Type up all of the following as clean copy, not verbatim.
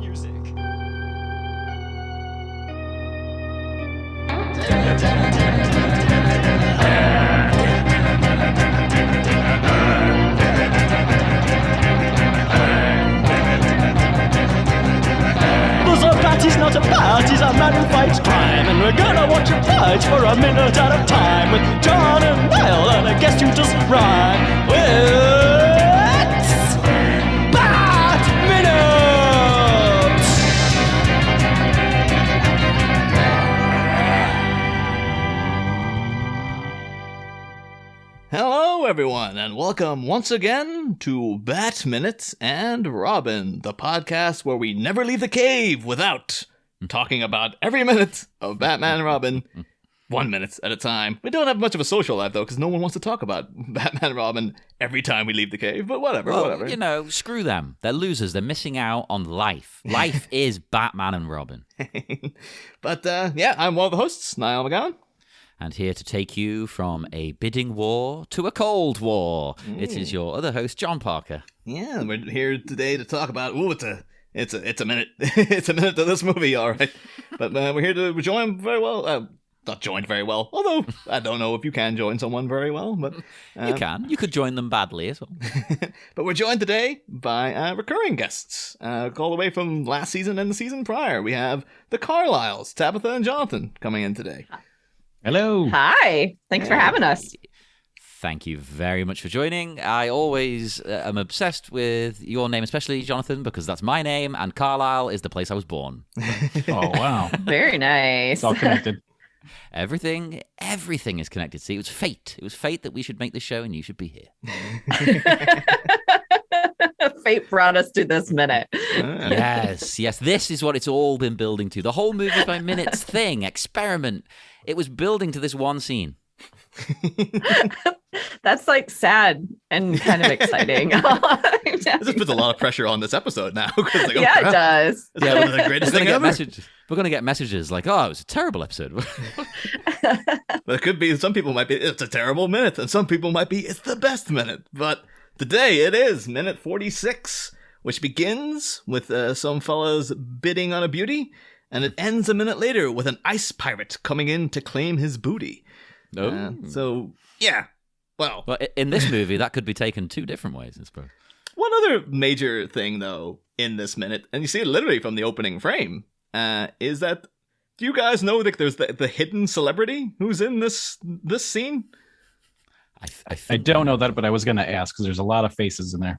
music. Party's not a party, he's a man who fights crime. And we're gonna watch him fight for a minute at a time. With John and Niall and a guest who doesn't rhyme. It's Bat Minutes! Hello everyone, and welcome once again to Bat Minutes and Robin, the podcast where we never leave the cave without talking about every minute of Batman and Robin, 1 minute at a time. We don't have much of a social life, though, because no one wants to talk about Batman and Robin every time we leave the cave, but whatever. You know, screw them. They're losers. They're missing out on life. Life is Batman and Robin. But, yeah, I'm one of the hosts, Niall McGowan. And here to take you from a bidding war to a cold war. It is your other host, John Parker. Yeah, we're here today to talk about, it's a minute. It's a minute to this movie, all right. But we're here to join very well. Not joined very well, although I don't know if you can join someone very well. But you can. You could join them badly as well. But we're joined today by recurring guests, all the way from last season and the season prior. We have the Carlisles, Tabitha and Jonathan, coming in today. Hello. Hi. Thanks for having us. Thank you very much for joining. I always am obsessed with your name, especially Jonathan, because that's my name, and Carlisle is the place I was born. Oh, wow. Very nice. It's all connected. Everything is connected. See, it was fate. It was fate that we should make this show, and you should be here. Fate brought us to this minute. Yes. This is what it's all been building to. The whole movie by minutes thing, experiment. It was building to this one scene. That's like sad and kind of exciting. This just puts a lot of pressure on this episode now. Like, yeah, it does. Yeah, one of the greatest thing ever. We're going to get messages like, oh, it was a terrible episode. But it could be, some people might be, it's a terrible minute, and some people might be, it's the best minute. But today it is minute 46, which begins with some fellas bidding on a beauty, and it ends a minute later with an ice pirate coming in to claim his booty. So, yeah. Well, in this movie, that could be taken two different ways, I suppose. One other major thing, though, in this minute, and you see it literally from the opening frame, is that, do you guys know that there's the hidden celebrity who's in this scene? I don't know that, but I was going to ask, because there's a lot of faces in there.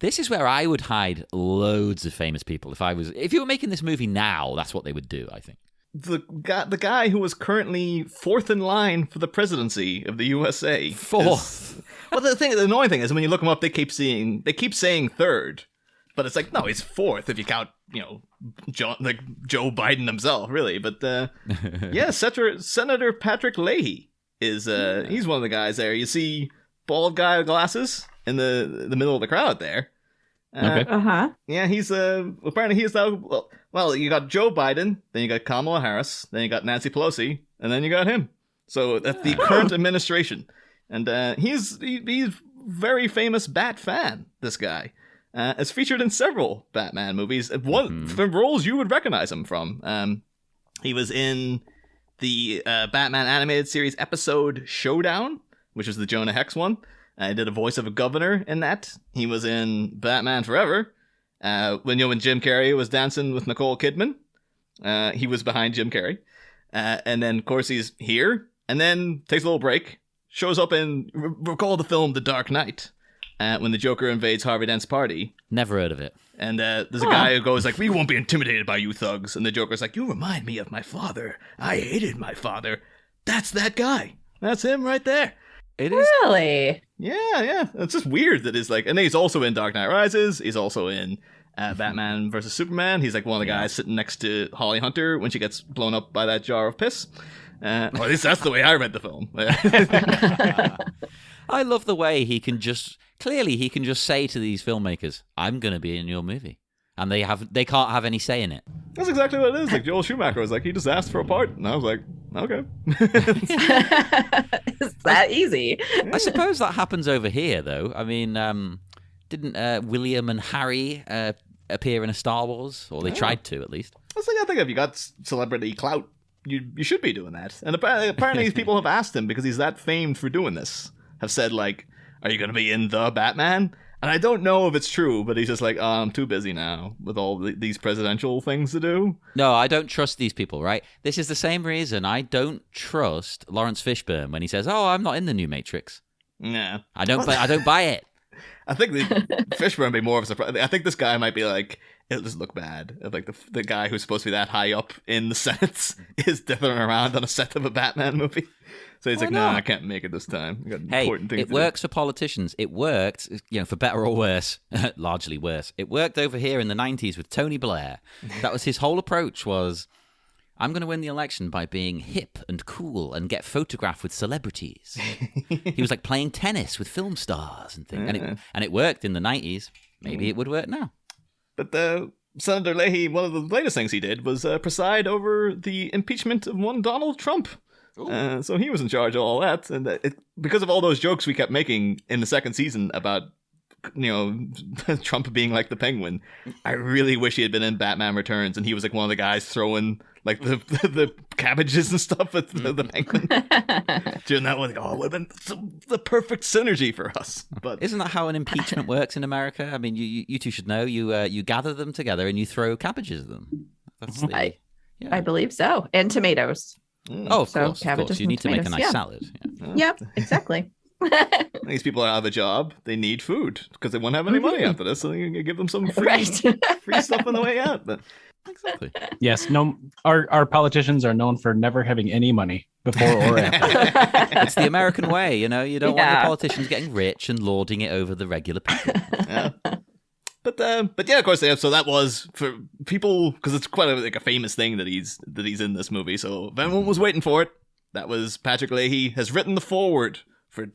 This is where I would hide loads of famous people. If you were making this movie now, that's what they would do, I think. The guy who was currently fourth in line for the presidency of the USA. Fourth. Well, the annoying thing is when you look him up, they keep saying third, but it's like, no, he's fourth if you count, Joe Biden himself, really. But yeah, Senator Patrick Leahy is he's one of the guys there. You see, bald guy with glasses in the middle of the crowd there. Okay. Yeah, he's apparently he's now. Well, you got Joe Biden, then you got Kamala Harris, then you got Nancy Pelosi, and then you got him. So that's the current administration, and he's very famous Bat fan. This guy is featured in several Batman movies. From roles you would recognize him from. He was in the Batman animated series episode Showdown, which was the Jonah Hex one. He did a voice of a governor in that. He was in Batman Forever. When Jim Carrey was dancing with Nicole Kidman, he was behind Jim Carrey. And then, of course, he's here, and then takes a little break, shows up in, recall the film The Dark Knight, when the Joker invades Harvey Dent's party. Never heard of it. And there's a guy who goes like, we won't be intimidated by you thugs. And the Joker's like, you remind me of my father. I hated my father. That's that guy. That's him right there. It is. Really? Yeah. It's just weird that he's like, and he's also in Dark Knight Rises. He's also in Batman vs. Superman. He's like one of the guys sitting next to Holly Hunter when she gets blown up by that jar of piss. Or at least that's the way I read the film. I love the way he can just say to these filmmakers, I'm going to be in your movie. And they can't have any say in it. That's exactly what it is. Like Joel Schumacher was like, he just asked for a part. And I was like, okay. It's that easy. I suppose that happens over here, though. I mean, didn't William and Harry appear in a Star Wars, or they tried to at least. I think if you got celebrity clout, you should be doing that. And apparently these people have asked him, because he's that famed for doing this, have said, like, are you going to be in The Batman? And I don't know if it's true, but he's just like, I'm too busy now with all these presidential things to do. No, I don't trust these people, right? This is the same reason I don't trust Lawrence Fishburne when he says, oh, I'm not in the new Matrix. Yeah. I don't buy it. I think Fishburne would be more of a surprise. I think this guy might be like, it'll just look bad. Like the guy who's supposed to be that high up in the Senate is dithering around on a set of a Batman movie. So he's like, no, I can't make it this time. It works for politicians. It worked, for better or worse, largely worse. It worked over here in the 90s with Tony Blair. That was his whole approach was, I'm going to win the election by being hip and cool and get photographed with celebrities. He was like playing tennis with film stars and things. Yeah. And it worked in the 90s. Maybe it would work now. But Senator Leahy, one of the latest things he did was preside over the impeachment of one Donald Trump. So he was in charge of all that. And because of all those jokes we kept making in the second season about, Trump being like the Penguin, I really wish he had been in Batman Returns and he was like one of the guys throwing like the cabbages and stuff at the Penguin. Doing that one, it would have been the perfect synergy for us. But isn't that how an impeachment works in America? I mean, you two should know. You gather them together and you throw cabbages at them. That's I believe so. And tomatoes. Oh, of course. You need to make a nice salad. Yeah. Yep, exactly. These people are out of a job. They need food because they won't have any money after this. So you can give them some free stuff on the way out. But exactly. Yes. No. Our politicians are known for never having any money before or after. It's the American way. You don't want the politicians getting rich and lording it over the regular people. Yeah. But yeah, of course. So that was for people because it's quite a famous thing that he's in this movie. So if anyone was waiting for it, that was Patrick Leahy has written the foreword for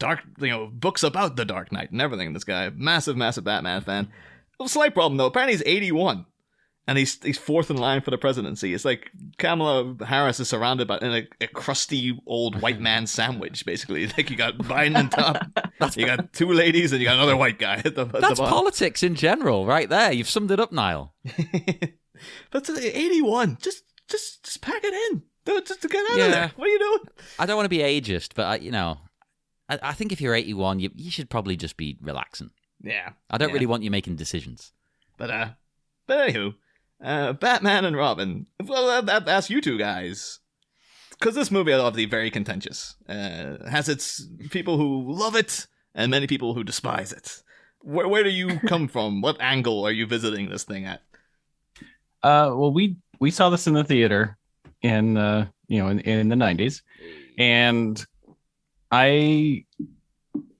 books about the Dark Knight and everything. This guy, massive Batman fan. A slight problem though. Apparently he's 81, and he's fourth in line for the presidency. It's like Kamala Harris is surrounded by in a crusty old white man sandwich, basically. Like you got Biden on top, you got two ladies, and you got another white guy at the That's bottom. Politics in general, right there. You've summed it up, Niall. But 81, just pack it in. Just to get out of there. What are you doing? I don't want to be ageist, but I think if you're 81, you should probably just be relaxing. Yeah. I don't really want you making decisions. But anywho, Batman and Robin. Well, I've asked you two guys, because this movie is obviously very contentious. Has its people who love it and many people who despise it. Where do you come from? What angle are you visiting this thing at? Well, we saw this in the theater in the 90s, and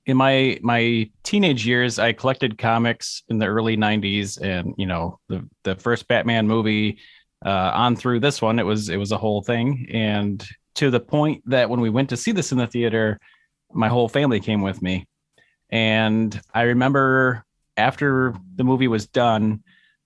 in my teenage years, I collected comics in the early 90s, and the first Batman movie on through this one, it was a whole thing, and to the point that when we went to see this in the theater, my whole family came with me. And I remember after the movie was done,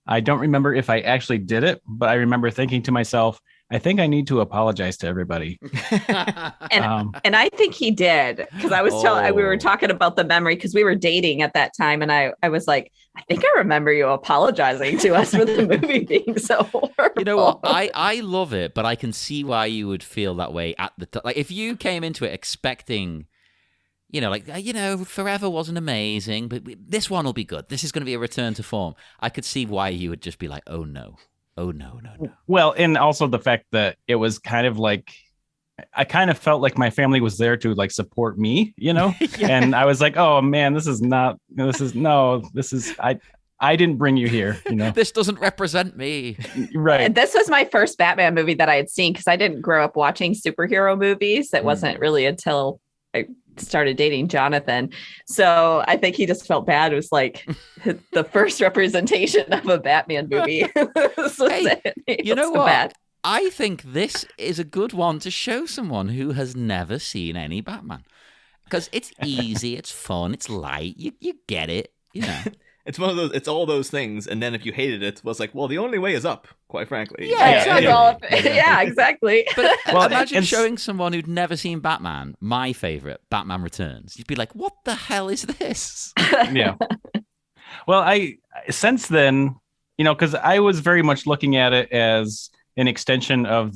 I don't remember if I actually did it, but I remember thinking to myself, I think I need to apologize to everybody. And I think he did, because I was we were talking about the memory because we were dating at that time, and I was like, I think I remember you apologizing to us for the movie being so horrible. You know what? I love it, but I can see why you would feel that way at the time. Like if you came into it expecting, Forever wasn't amazing, but this one will be good. This is going to be a return to form. I could see why you would just be like, oh no. Oh, no. Well, and also the fact that it was kind of like, I kind of felt like my family was there to like support me, yeah. And I was like, oh man, I didn't bring you here, This doesn't represent me. Right. And this was my first Batman movie that I had seen, because I didn't grow up watching superhero movies. It wasn't really until I started dating Jonathan. So I think he just felt bad. It was like the first representation of a Batman movie. You know what? Bad. I think this is a good one to show someone who has never seen any Batman. Because it's easy, it's fun, it's light. You get it, It's one of those. It's all those things, and then if you hated it, was like, well, the only way is up. Quite frankly. Yeah, exactly. But imagine showing someone who'd never seen Batman, my favorite, Batman Returns. You'd be like, what the hell is this? Yeah. Well, since then, because I was very much looking at it as an extension of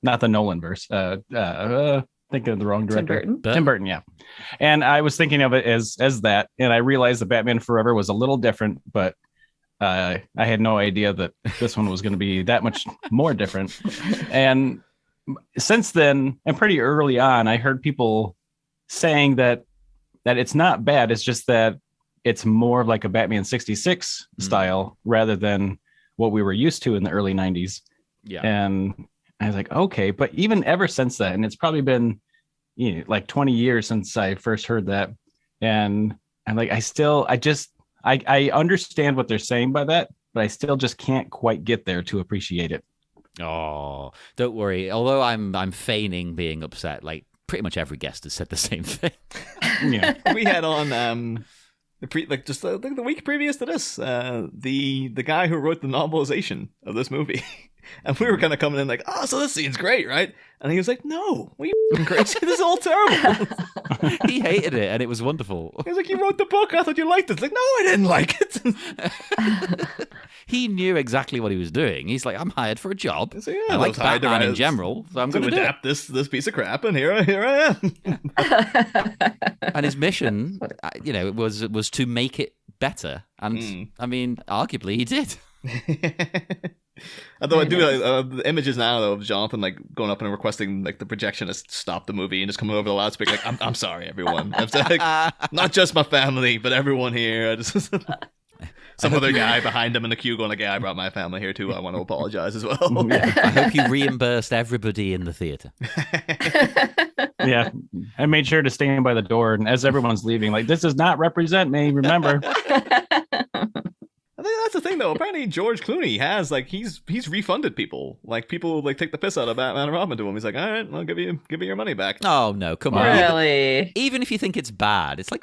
not the Nolan verse. Thinking of the wrong director. Tim Burton, yeah. And I was thinking of it as that, and I realized that Batman Forever was a little different, but I had no idea that this one was going to be that much more different. And since then, and pretty early on, I heard people saying that it's not bad. It's just that it's more of like a Batman 66 style rather than what we were used to in the early 90s. Yeah. And I was like, okay, but even ever since that, and it's probably been like 20 years since I first heard that. And I'm like, I understand what they're saying by that, but I still just can't quite get there to appreciate it. Oh, don't worry. Although I'm feigning being upset, like pretty much every guest has said the same thing. Yeah. We had on the week previous to this, the guy who wrote the novelization of this movie. And we were kind of coming in like, oh, so this scene's great, right? And he was like, no, are you crazy? This is all terrible. He hated it, and it was wonderful. He was like, you wrote the book. I thought you liked it. It's like, no, I didn't like it. He knew exactly what he was doing. He's like, I'm hired for a job. So, yeah, I like Batman in general, so I'm going to adapt this piece of crap, and here I am. And his mission, was to make it better. And I mean, arguably, he did. Although I do the images now though of Jonathan like going up and requesting like the projectionist stop the movie and just coming over the loudspeaker like I'm sorry everyone. I'm like, not just my family but everyone here. Some other guy behind him in the queue going like, yeah, I brought my family here too. I want to apologize as well. I hope you reimbursed everybody in the theater. Yeah, I made sure to stand by the door, and as everyone's leaving, like, this does not represent me. Remember. I think that's the thing, though. Apparently, George Clooney has like he's refunded people. Like people like take the piss out of Batman and Robin to him. He's like, all right, I'll give you your money back. Oh no, come on! Really? Even if you think it's bad, it's like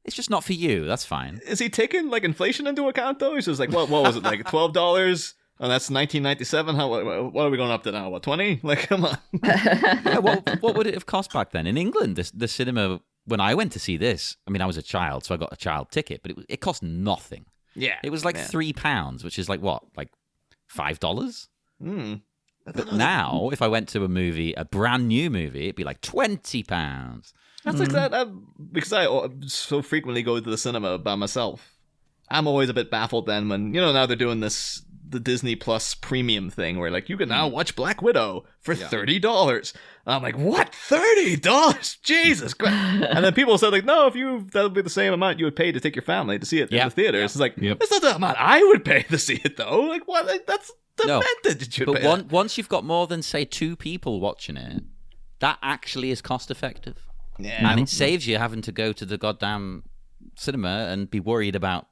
it's just not for you. That's fine. Is he taking like inflation into account though? He's just like, what was it like $12? And that's 1997. What are we going up to now? What 20? Like, come on. Yeah, what would it have cost back then in England? The cinema when I went to see this. I mean, I was a child, so I got a child ticket, but it cost nothing. Yeah, it was like £3, which is like what, like $5? But now, if I went to a brand new movie, it'd be like £20. That's like that because I so frequently go to the cinema by myself. I'm always a bit baffled then when now they're doing the Disney Plus premium thing where like you can now watch Black Widow for $30. And I'm like, what? $30? Jesus Christ. And then people said like, no, that would be the same amount you would pay to take your family to see it in the theaters. It's like, that's not the amount I would pay to see it though. Like what? Like, that's demented. But once you've got more than say 2 people watching it, that actually is cost effective. Yeah. And it saves you having to go to the goddamn cinema and be worried about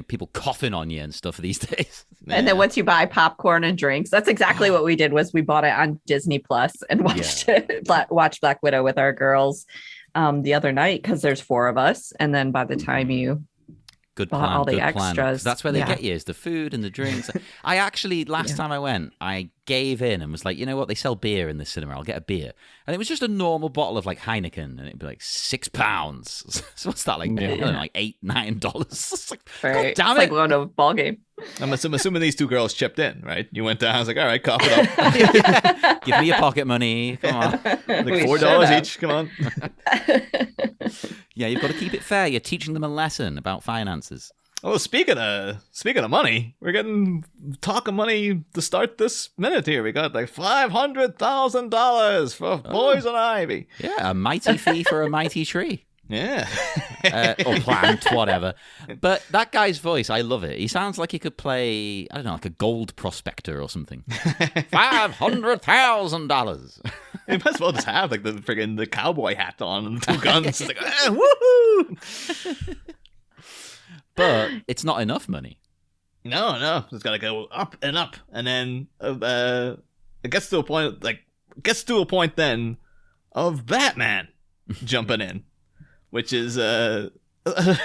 people coughing on you and stuff these days. And then once you buy popcorn and drinks, that's exactly what we did. Was we bought it on Disney Plus and watched watched Black Widow with our girls the other night because there's 4 of us. And then by the time you bought all the extras, that's where they get you is the food and the drinks. I actually last time I went, I gave in and was like, you know what? They sell beer in the cinema. I'll get a beer, and it was just a normal bottle of like Heineken, and it'd be like £6. So what's that like? I don't know, like $8-9. It's like, God damn it! Like going to a ball game. I'm assuming these 2 girls chipped in, right? You went down. I was like, all right, cough it up. Give me your pocket money. Come on, like $4 each. Come on. Yeah, you've got to keep it fair. You're teaching them a lesson about finances. Oh, speaking of money, we're getting talk of money to start this minute here. We got like $500,000 for Poison Ivy. Yeah, a mighty fee for a mighty tree. Yeah. Or plant, whatever. But that guy's voice, I love it. He sounds like he could play, I don't know, like a gold prospector or something. $500,000. You might as well just have like the cowboy hat on and 2 guns. It's like, woohoo! But it's not enough money. No, it's got to go up and up, and then it gets to a point then of Batman jumping in, which is I don't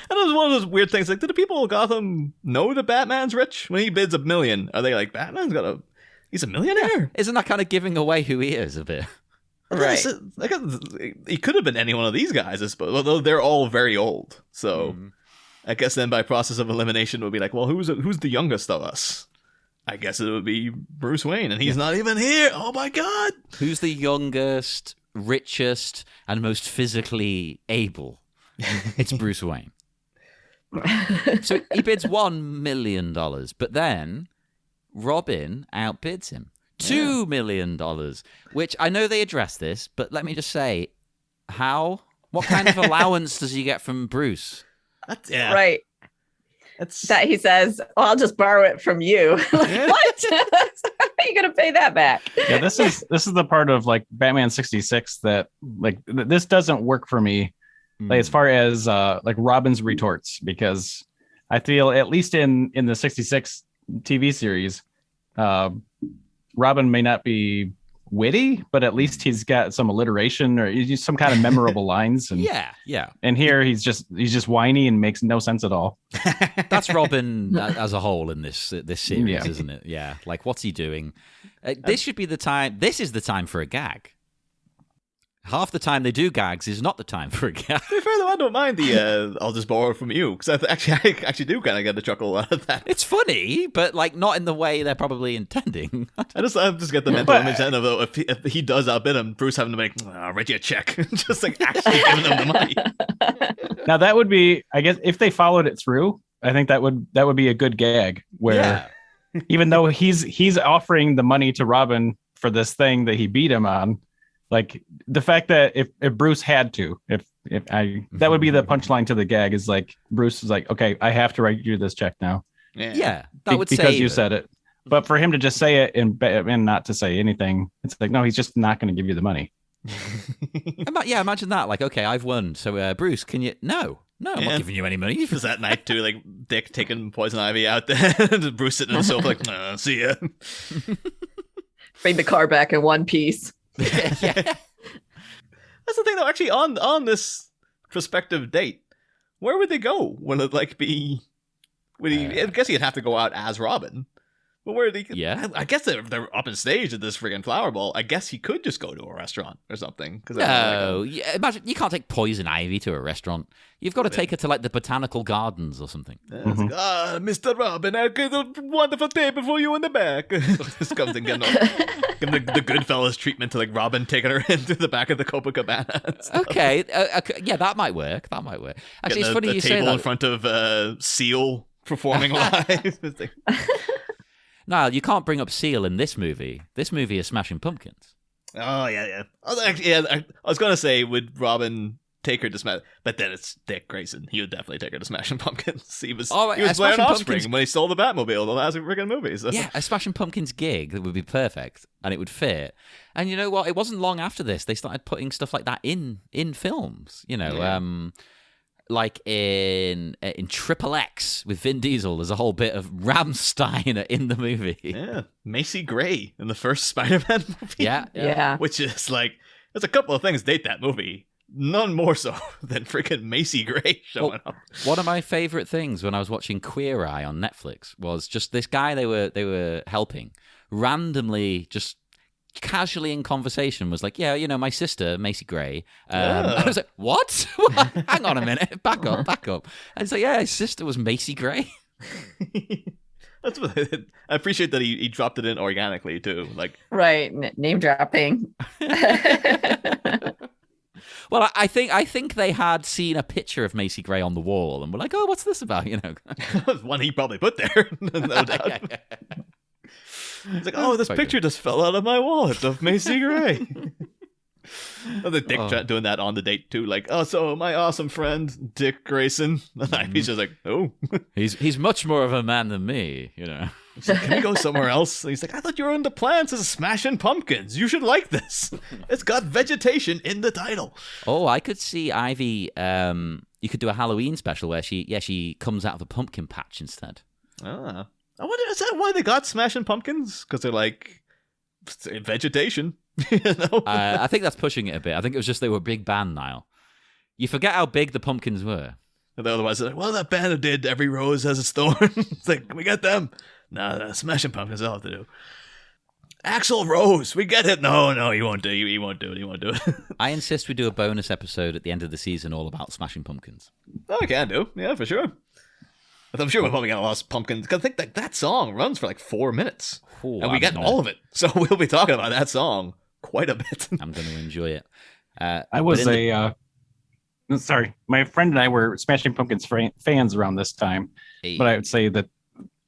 know, one of those weird things. Like, do the people of Gotham know that Batman's rich when he bids $1 million? Are they like, he's a millionaire? Yeah. Isn't that kind of giving away who he is a bit? Right. He could have been any one of these guys, I suppose, although they're all very old. So. I guess then by process of elimination, it would be like, well, who's the youngest of us? I guess it would be Bruce Wayne, and he's not even here. Oh my God! Who's the youngest, richest, and most physically able? It's Bruce Wayne. So he bids $1 million, but then Robin outbids him. $2 million, which I know they address this, but let me just say, how? What kind of allowance does he get from Bruce? Right. That he says, I'll just borrow it from you. Like, what? How are you going to pay that back? Yeah, this is the part of like Batman 66 that like this doesn't work for me. Like as far as like Robin's retorts, because I feel at least in the 66 TV series, Robin may not be witty, but at least he's got some alliteration or some kind of memorable lines. And yeah. And here he's just whiny and makes no sense at all. That's Robin as a whole in this series, isn't it? Yeah. Like, what's he doing? This should be the time. This is the time for a gag. Half the time they do gags is not the time for a gag. To be fair though, I don't mind the I'll just borrow it from you, because I actually do kind of get a chuckle out of that. It's funny, but like not in the way they're probably intending. I just get the mental image then of though if he does outbid him, Bruce having to make I'll write you a check, just like actually giving him the money. Now that would be, I guess, if they followed it through, I think that would be a good gag where even though he's offering the money to Robin for this thing that he beat him on. Like the fact that if Bruce had to, that would be the punchline to the gag is like Bruce is like, okay, I have to write you this check now. Yeah, that would because you said it. But for him to just say it and not to say anything, it's like no, he's just not going to give you the money. Imagine that. Like, okay, I've won. So Bruce, can you? No, I'm not giving you any money. It was that night too, like Dick taking Poison Ivy out there, Bruce sitting on the sofa like, see ya. Bring the car back in one piece. Yeah. That's the thing though, actually on this prospective date, where would they go? Would it like be I guess he'd have to go out as Robin. But where they I guess they're up in stage at this friggin' flower ball. I guess he could just go to a restaurant or something. Imagine you can't take Poison Ivy to a restaurant. You've got to take her to like the botanical gardens or something. It's like, Mr. Robin, I got a wonderful table for you in the back. Just comes and give him the Goodfellas treatment to like Robin taking her into the back of the Copacabana. Okay, that might work. Actually, it's funny you say that. Table in front of Seal performing live. No, you can't bring up Seal in this movie. This movie is Smashing Pumpkins. Oh, yeah. I was going to say, would Robin take her to Smash... But then it's Dick Grayson. He would definitely take her to Smashing Pumpkins. He was playing Offspring when he stole the Batmobile the last freaking movie. So. Yeah, a Smashing Pumpkins gig that would be perfect, and it would fit. And you know what? It wasn't long after this they started putting stuff like that in films. You know, like in Triple X with Vin Diesel, there's a whole bit of Rammstein in the movie. Yeah, Macy Gray in the first Spider-Man movie. Yeah. Which is like, there's a couple of things date that movie. None more so than freaking Macy Gray showing up. One of my favorite things when I was watching Queer Eye on Netflix was just this guy they were helping randomly just casually in conversation was like, yeah, you know, my sister Macy Gray. I was like, what? Hang on a minute, back up. And it's like, yeah, his sister was Macy Gray. That's what I appreciate that he dropped it in organically too, like right, name dropping. Well, I think they had seen a picture of Macy Gray on the wall and were like, oh, what's this about? You know, one he probably put there, no doubt. It's like, oh, this picture just fell out of my wallet of Macy Gray. The Dick doing that on the date too, like, oh, so my awesome friend Dick Grayson, and he's just like, oh, he's much more of a man than me, you know. He's like, can we go somewhere else? And he's like, I thought you were into plants as Smashing Pumpkins. You should like this. It's got vegetation in the title. Oh, I could see Ivy. You could do a Halloween special where she comes out of a pumpkin patch instead. I wonder, is that why they got Smashing Pumpkins? Because they're like vegetation. You know? I think that's pushing it a bit. I think it was just they were a big band, Niall. You forget how big the Pumpkins were. And otherwise, they're like, well, that band who did Every Rose Has its Thorn. It's like, we got them. No, Smashing Pumpkins, I'll have to do. Axl Rose, we get it. No, he won't do it. He won't do it. I insist we do a bonus episode at the end of the season all about Smashing Pumpkins. Oh, I can do. Yeah, for sure. I'm sure we'll probably get a lot of pumpkins. Because I think that song runs for like 4 minutes. Ooh, and we get all of it. So we'll be talking about that song quite a bit. I'm going to enjoy it. Sorry, my friend and I were Smashing Pumpkins fans around this time. Hey. But I would say that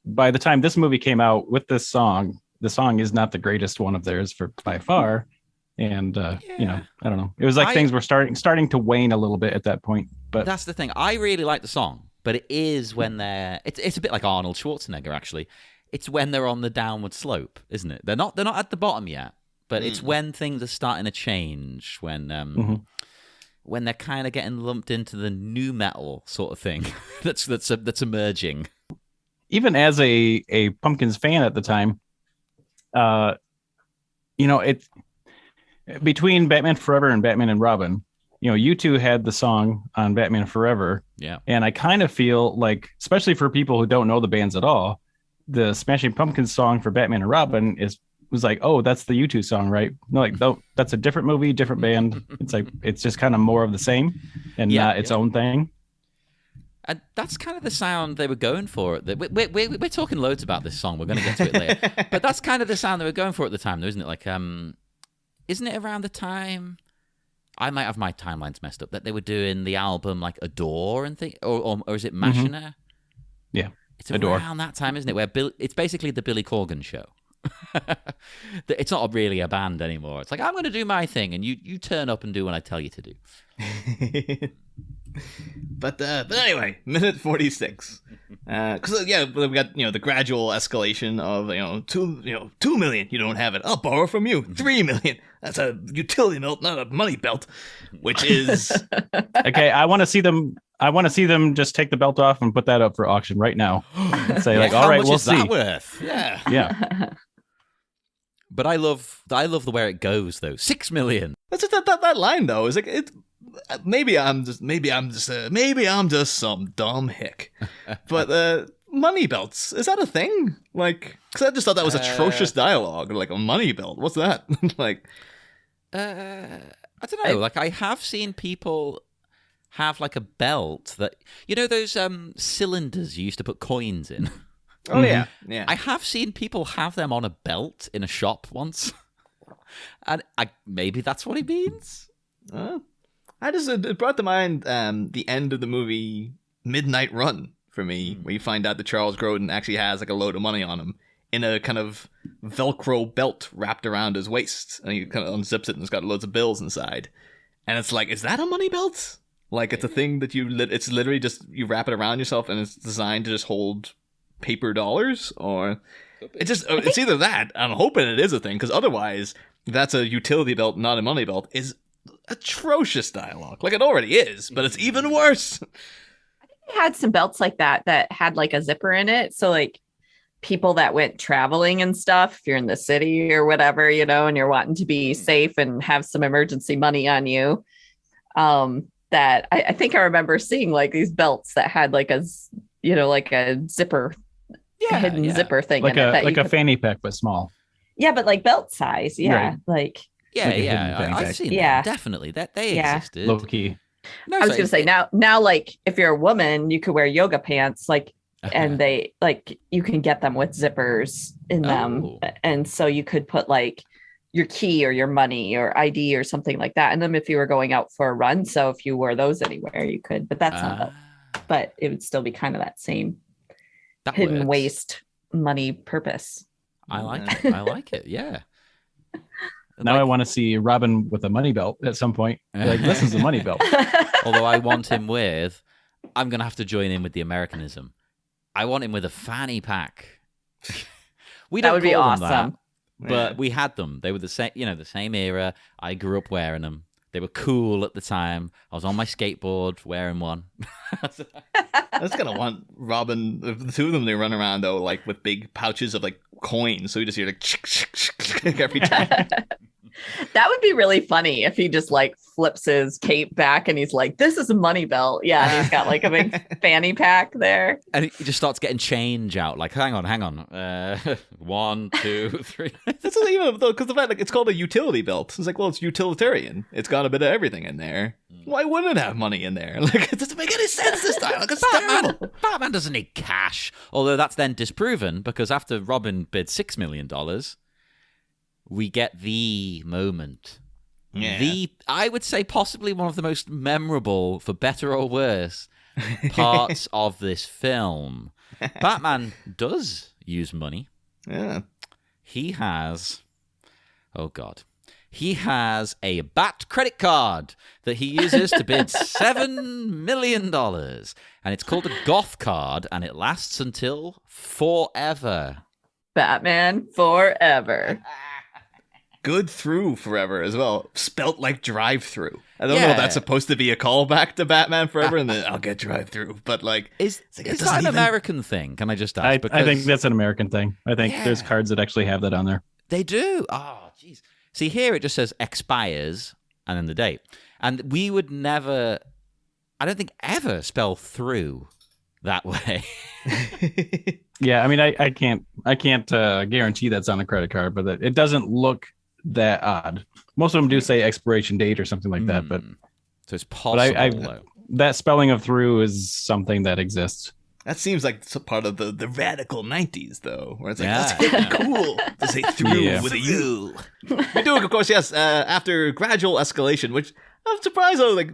by the time this movie came out with this song, the song is not the greatest one of theirs by far. And, I don't know. It was like things were starting to wane a little bit at that point. But that's the thing. I really like the song. But it is when they're... It's a bit like Arnold Schwarzenegger, actually. It's when they're on the downward slope, isn't it? They're not at the bottom yet, but it's when things are starting to change, when they're kind of getting lumped into the new metal sort of thing that's emerging. Even as a Pumpkins fan at the time, it's between Batman Forever and Batman and Robin. U2 had the song on Batman Forever. Yeah. And I kind of feel like, especially for people who don't know the bands at all, the Smashing Pumpkins song for Batman and Robin was like, oh, that's the U2 song, right? No, like, no, that's a different movie, different band. It's like, it's just kind of more of the same and not its own thing. And that's kind of the sound they were going for. We're talking loads about this song. We're going to get to it later. But that's kind of the sound they were going for at the time, though, isn't it? Like, isn't it around the time... I might have my timelines messed up, that they were doing the album like Adore and thing, or is it Machina? Yeah, it's around that time, isn't it? Where it's basically the Billy Corgan show. It's not really a band anymore. It's like, I'm going to do my thing, and you turn up and do what I tell you to do. But anyway, minute 46. Because we got the gradual escalation of 2 million. You don't have it. I'll borrow from you 3 million. That's a utility belt, not a money belt. Which is okay. I want to see them. Just take the belt off and put that up for auction right now. Say like, all right, we'll see. How much is that worth? Yeah, yeah. But I love the way it goes though. 6 million. That's just that line though. Is like it. Maybe I'm just some dumb hick. But money belts, is that a thing? Like, because I just thought that was atrocious dialogue. Like, a money belt, what's that? Like, I don't know. Like, I have seen people have like a belt that those cylinders you used to put coins in. Oh yeah. I have seen people have them on a belt in a shop once, and maybe that's what he means. It brought to mind the end of the movie Midnight Run for me, where you find out that Charles Grodin actually has like a load of money on him in a kind of Velcro belt wrapped around his waist, and he kind of unzips it and it's got loads of bills inside. And it's like, is that a money belt? Like, it's a thing that it's literally just you wrap it around yourself, and it's designed to just hold paper dollars, or it's either that. I'm hoping it is a thing, because otherwise, that's a utility belt, not a money belt. Is atrocious dialogue. Like, it already is, but it's even worse. I think they had some belts like that had like a zipper in it. So like people that went traveling and stuff, if you're in the city or whatever, and you're wanting to be safe and have some emergency money on you, that I think I remember seeing like these belts that had like a zipper, hidden zipper thing like in it. A fanny pack, but small. Yeah, but like belt size. Yeah, right. like... Yeah, I've seen that. Definitely. That they existed. Low key. No, I was going to say now, like if you're a woman, you could wear yoga pants, like, and they like you can get them with zippers in them, and so you could put like your key or your money or ID or something like that in them if you were going out for a run. So if you wore those anywhere, you could. But that's not. But it would still be kind of that same hidden waist money purpose. I like it. I like it. Yeah. Now I want to see Robin with a money belt at some point. Like, this is a money belt. Although I want him with, I'm going to have to join in with the Americanism. I want him with a fanny pack. That would be awesome. That, but we had them. They were the same, the same era. I grew up wearing them. They were cool at the time. I was on my skateboard wearing one. I was gonna want Robin. The two of them, they run around though, like with big pouches of like coins. So you just hear like every time. That would be really funny if he just like flips his cape back and he's like, this is a money belt. Yeah. And he's got like a big fanny pack there. And he just starts getting change out. Like, hang on. 1, 2, 3. That's not even though, because the fact like it's called a utility belt. It's like, well, it's utilitarian. It's got a bit of everything in there. Why wouldn't it have money in there? Like, it doesn't make any sense this time. Like, it's terrible. Batman doesn't need cash. Although that's then disproven because after Robin bid $6 million, we get the moment. Yeah. I would say possibly one of the most memorable, for better or worse, parts of this film. Batman does use money. Yeah. He has, oh God, he has a Bat credit card that he uses to bid $7 million. And it's called a GOTHCARD, and it lasts until forever. Batman forever. Good through forever as well. Spelt like drive through. I don't know Yeah. if that's supposed to be a callback to Batman Forever and then I'll get drive through. But like, Is like, it that doesn't an even- American thing? Can I just ask? I think that's an American thing. I think there's Yeah. cards that actually have that on there. They do. Oh, jeez. See, here it just says expires and then the date. And we would never, I don't think ever spell through that way. Yeah, I mean, I can't guarantee that's on a credit card, but it doesn't look that odd. Most of them do say expiration date or something like that, but So it's possible. though. that spelling of through is something that exists. That seems like part of the radical 90s, though, where it's like, Yeah. that's hip and cool to say through Yeah. with a U. We do, of course, yes, after gradual escalation, which I'm surprised, though, like,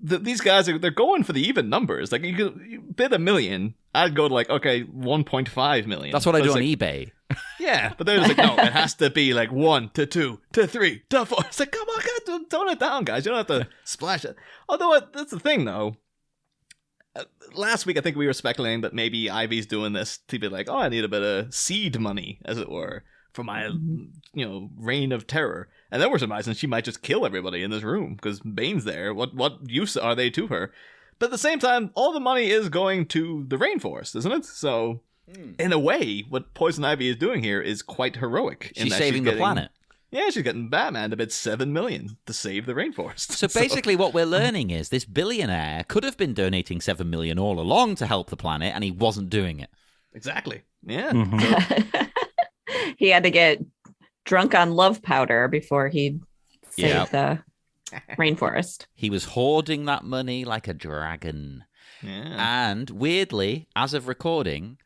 these guys, they're going for the even numbers. Like, you bid $1 million, I'd go to, like, okay, 1.5 million. That's what I But do it's on like, eBay. Yeah, but they're just like, no, it has to be, like, 1 to 2 to 3 to 4. It's like, come on, guys, tone it down, guys. You don't have to splash it. Although, that's the thing, though. Last week, I think we were speculating that maybe Ivy's doing this to be like, oh, I need a bit of seed money, as it were, for my, reign of terror. And then we're surmising she might just kill everybody in this room because Bane's there. What use are they to her? But at the same time, all the money is going to the rainforest, isn't it? So, in a way, what Poison Ivy is doing here is quite heroic. in She's that saving the getting- planet. Yeah, she's getting Batman to bid $7 million to save the rainforest. So basically what we're learning is this billionaire could have been donating $7 million all along to help the planet, and he wasn't doing it. Exactly. Yeah. Mhm. He had to get drunk on love powder before he'd save Yep. the rainforest. He was hoarding that money like a dragon. Yeah. And weirdly, as of recording,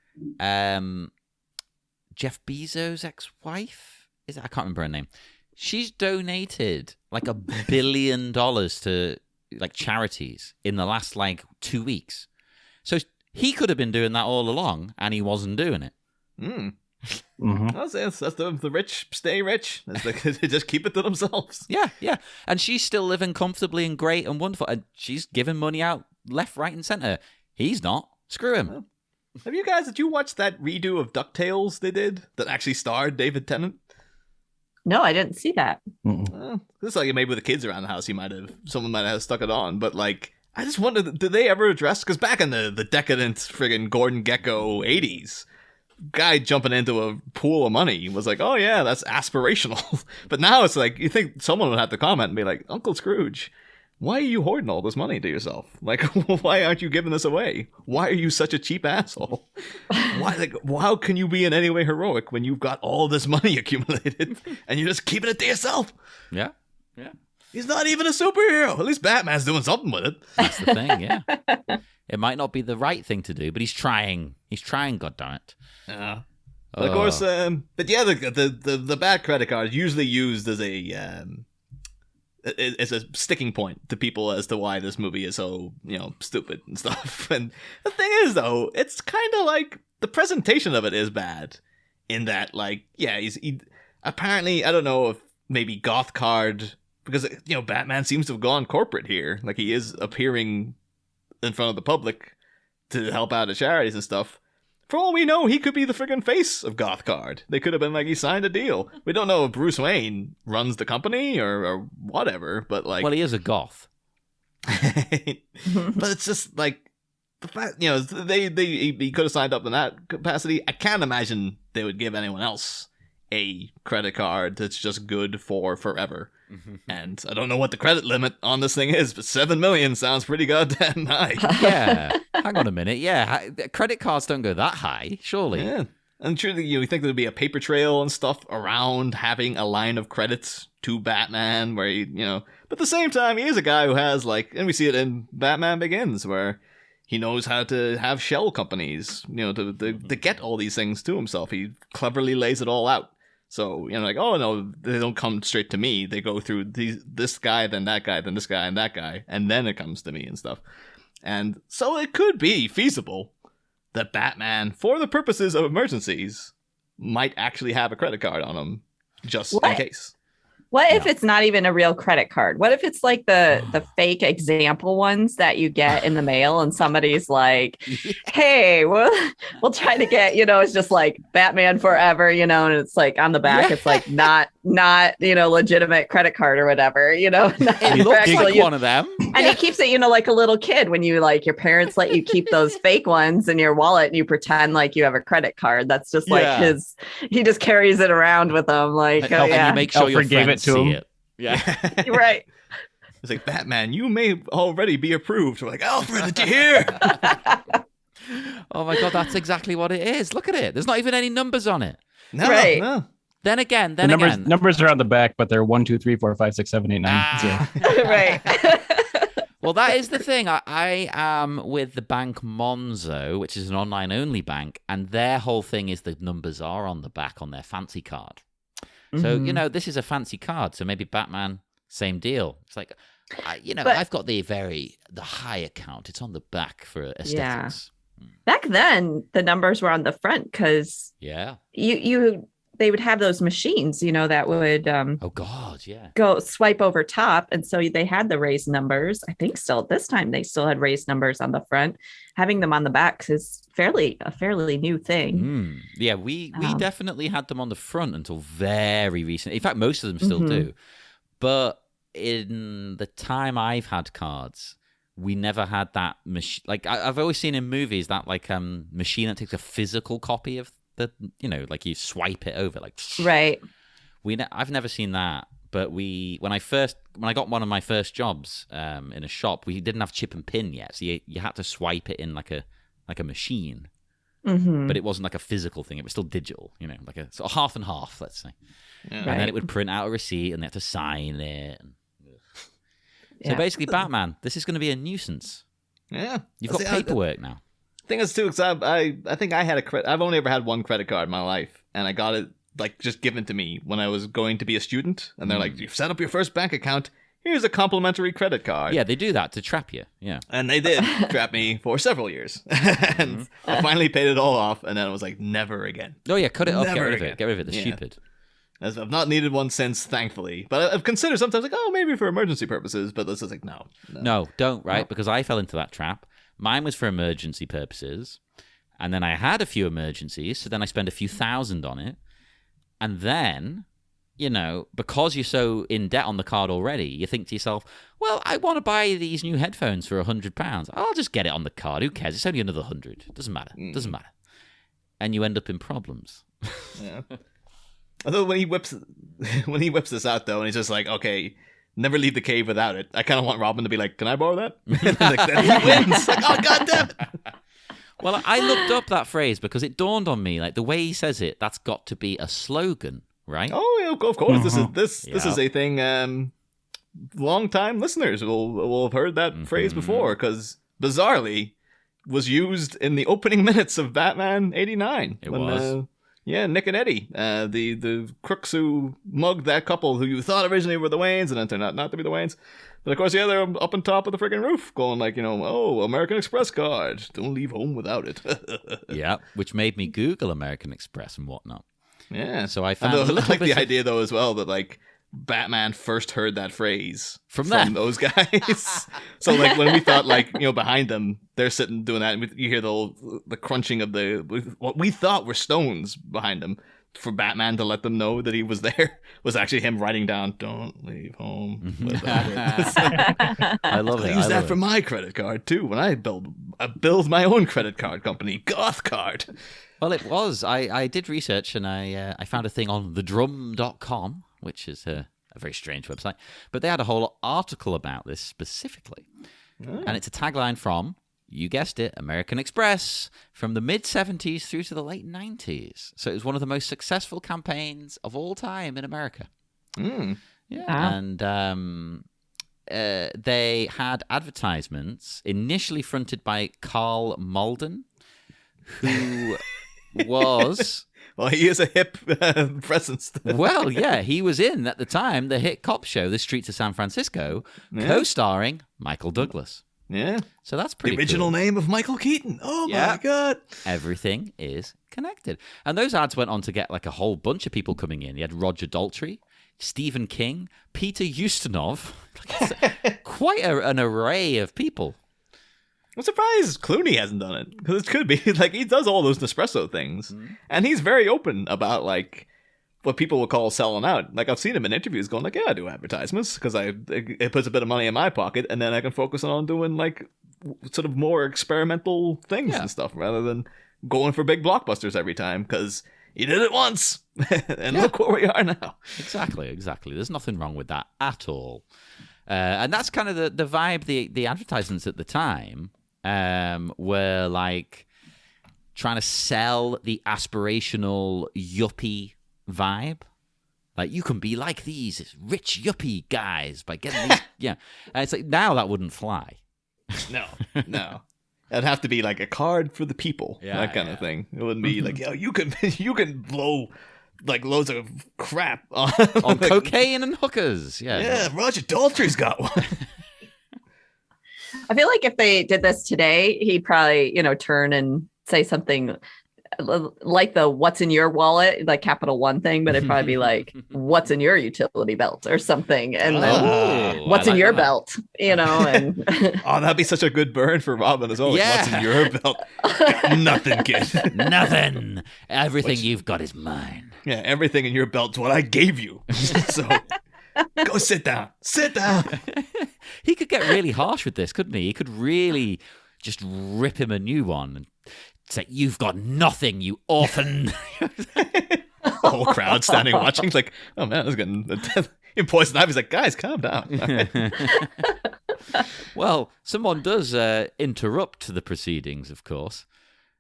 Jeff Bezos' ex-wife, I can't remember her name. She's donated like $1 billion to like charities in the last like 2 weeks. So he could have been doing that all along, and he wasn't doing it. Mm. Mhm. That's the rich stay rich. It's like, they just keep it to themselves. Yeah. And she's still living comfortably and great and wonderful. And she's giving money out left, right, and center. He's not. Screw him. Did you watch that redo of DuckTales they did that actually starred David Tennant? No, I didn't see that. Mm-mm. This is like maybe with the kids around the house, someone might have stuck it on. But like, I just wondered, did they ever address? Because back in the decadent friggin' Gordon Gekko 80s, guy jumping into a pool of money was like, oh yeah, that's aspirational. But now it's like, you think someone would have to comment and be like, Uncle Scrooge, why are you hoarding all this money to yourself? Like, why aren't you giving this away? Why are you such a cheap asshole? Why, like, how can you be in any way heroic when you've got all this money accumulated and you're just keeping it to yourself? Yeah. He's not even a superhero. At least Batman's doing something with it. That's the thing, yeah. It might not be the right thing to do, but he's trying. He's trying, goddammit. Yeah. But of course, but yeah, the bad credit card is usually used as a sticking point to people as to why this movie is so, stupid and stuff. And the thing is, though, it's kind of like the presentation of it is bad in that, like, yeah, he apparently, I don't know if maybe GOTHCARD, because, Batman seems to have gone corporate here. Like, he is appearing in front of the public to help out at charities and stuff. For all we know, he could be the friggin' face of GOTHCARD. They could have been like, he signed a deal. We don't know if Bruce Wayne runs the company or whatever, but like... Well, he is a goth. But it's just like, the fact, he could have signed up in that capacity. I can't imagine they would give anyone else a credit card that's just good for forever. And I don't know what the credit limit on this thing is, but 7 million sounds pretty goddamn high. Yeah. Hang on a minute. Yeah. Credit cards don't go that high, surely. Yeah. And truly, you think there'd be a paper trail and stuff around having a line of credits to Batman where but at the same time, he is a guy who has and we see it in Batman Begins where he knows how to have shell companies, to get all these things to himself. He cleverly lays it all out. So, oh no, they don't come straight to me. They go through this guy, then that guy, then this guy, and that guy, and then it comes to me and stuff. And so it could be feasible that Batman, for the purposes of emergencies, might actually have a credit card on him, just in case. What if it's not even a real credit card? What if it's like the fake example ones that you get in the mail and somebody's like, hey, we'll try to get, it's just like Batman Forever, and it's like on the back, it's like not, legitimate credit card or whatever, It looks like one of them. And he keeps it, like a little kid when you your parents let you keep those fake ones in your wallet and you pretend like you have a credit card. That's just he just carries it around with him. Like, and you make sure your friends to see him. it. Yeah. Right. It's like, Batman, you may already be approved. We're like, Alfred, did you hear? Oh my God, that's exactly what it is. Look at it. There's not even any numbers on it. No, right. no. Then again, numbers are on the back, but they're 1, 2, 3, 4, 5, 6, 7, 8, 9. 0. Right. Well, that is the thing. I am with the bank Monzo, which is an online-only bank, and their whole thing is the numbers are on the back on their fancy card. So, this is a fancy card, so maybe Batman, same deal. It's like, I've got the high account. It's on the back for aesthetics. Yeah. Back then, the numbers were on the front because they would have those machines, that would oh God, yeah, go swipe over top, and so they had the raised numbers. I think still at this time they still had raised numbers on the front. Having them on the backs is a fairly new thing. Yeah, we definitely had them on the front until very recent. In fact, most of them still do. But in the time I've had cards, we never had that machine. Like I've always seen in movies that machine that takes a physical copy of the, like you swipe it over, like right. I've never seen that, but when I got one of my first jobs in a shop, we didn't have chip and pin yet, so you had to swipe it in like a machine, but it wasn't like a physical thing; it was still digital, like a sort of half and half, let's say. Yeah. And then it would print out a receipt, and they had to sign it. So basically, Batman, this is going to be a nuisance. Yeah, you've got paperwork now. Thing is too, because I think I had I've only ever had one credit card in my life, and I got it just given to me when I was going to be a student, and they're like, "You've set up your first bank account. Here's a complimentary credit card." Yeah, they do that to trap you. Yeah, and they did trap me for several years, and I finally paid it all off, and then it was like, never again. Oh yeah, cut it off, get rid of it. Get rid of it. They're stupid. I've not needed one since, thankfully. But I've considered sometimes maybe for emergency purposes, but this is like, no, don't, right? No. Because I fell into that trap. Mine was for emergency purposes. And then I had a few emergencies, so then I spent a few thousand on it. And then, because you're so in debt on the card already, you think to yourself, well, I want to buy these new headphones for £100. I'll just get it on the card. Who cares? It's only another 100. Doesn't matter. Doesn't matter. And you end up in problems. Yeah. Although when he whips this out, though, and he's just like, okay, never leave the cave without it. I kind of want Robin to be like, can I borrow that? Then he wins. Like, oh, God damn it. Well, I looked up that phrase because it dawned on me, like the way he says it, that's got to be a slogan, right? Oh, yeah, of course. This is a thing. Long-time listeners will have heard that phrase before, because bizarrely was used in the opening minutes of Batman '89. It was. Nick and Eddie, the crooks who mugged that couple who you thought originally were the Waynes, and then turned out not to be the Waynes. But of course, they're up on top of the freaking roof, going like, oh, American Express card. Don't leave home without it. Yeah, which made me Google American Express and whatnot. Yeah. So I found the idea, though, as well, that like Batman first heard that phrase from those guys. So like when we thought behind them, they're sitting doing that, and you hear the crunching of what we thought were stones behind them. For Batman to let them know that he was there was actually him writing down, "Don't leave home without it." I love it. I use that for my credit card too when I build my own credit card company, GOTHCARD. Well, it was. I did research and I found a thing on thedrum.com, which is a very strange website. But they had a whole article about this specifically. And it's a tagline from, you guessed it, American Express, from the mid-'70s through to the late '90s. So it was one of the most successful campaigns of all time in America. Yeah. And they had advertisements initially fronted by Carl Malden, who was... Well, he is a hip presence. Well, yeah, he was in, at the time, the hit cop show, The Streets of San Francisco, co-starring Michael Douglas. Yeah. So that's pretty The original cool. name of Michael Keaton. Oh, my God. Everything is connected. And those ads went on to get like a whole bunch of people coming in. You had Roger Daltrey, Stephen King, Peter Ustinov. Quite an array of people. I'm surprised Clooney hasn't done it, because it could be like he does all those Nespresso things, and he's very open about like what people would call selling out. Like I've seen him in interviews going like, "Yeah, I do advertisements because it puts a bit of money in my pocket, and then I can focus on doing like sort of more experimental things and stuff rather than going for big blockbusters every time." Because he did it once, and look where we are now. Exactly. There's nothing wrong with that at all, and that's kind of the vibe. The advertisements at the time. Were like trying to sell the aspirational yuppie vibe. Like, you can be like these rich yuppie guys by getting these. Yeah. And it's like, now that wouldn't fly. No. It'd have to be like a card for the people, that kind of thing. It wouldn't be like, yo, you can blow like loads of crap on like, cocaine and hookers. Yeah, Roger Daltrey's got one. I feel like if they did this today, he'd probably, turn and say something like the "What's in your wallet," like Capital One thing, but it'd probably be like "What's in your utility belt" or something, and then "What's in your belt," And oh, that'd be such a good burn for Robin as well. Like, what's in your belt? Got nothing, kid. Nothing. Everything you've got is mine. Yeah, everything in your belt's what I gave you. So go sit down. Sit down. He could get really harsh with this, couldn't he? He could really just rip him a new one and say, "You've got nothing, you orphan." The whole crowd standing watching. It's like, oh man, this is getting in Poison Ivy's like, guys, calm down. Well, someone does interrupt the proceedings, of course.